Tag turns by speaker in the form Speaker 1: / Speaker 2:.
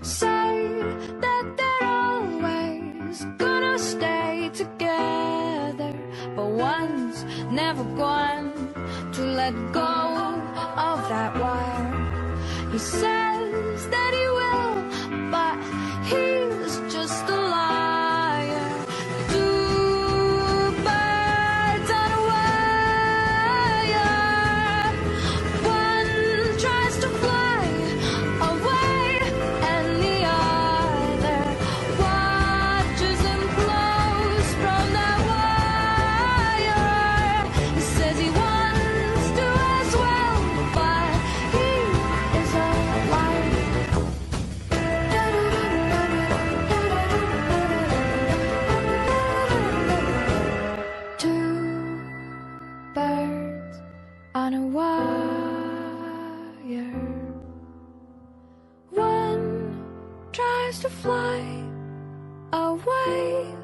Speaker 1: say that they're always gonna stay together, but one's never going to let go of that wire. He says that he will, but he's just a liar. Two birds on a wire. One tries to fly away, and the other watches him close from that wire. He says he wants to as well, but he is a liar. Two birds on a wire. One tries to fly away,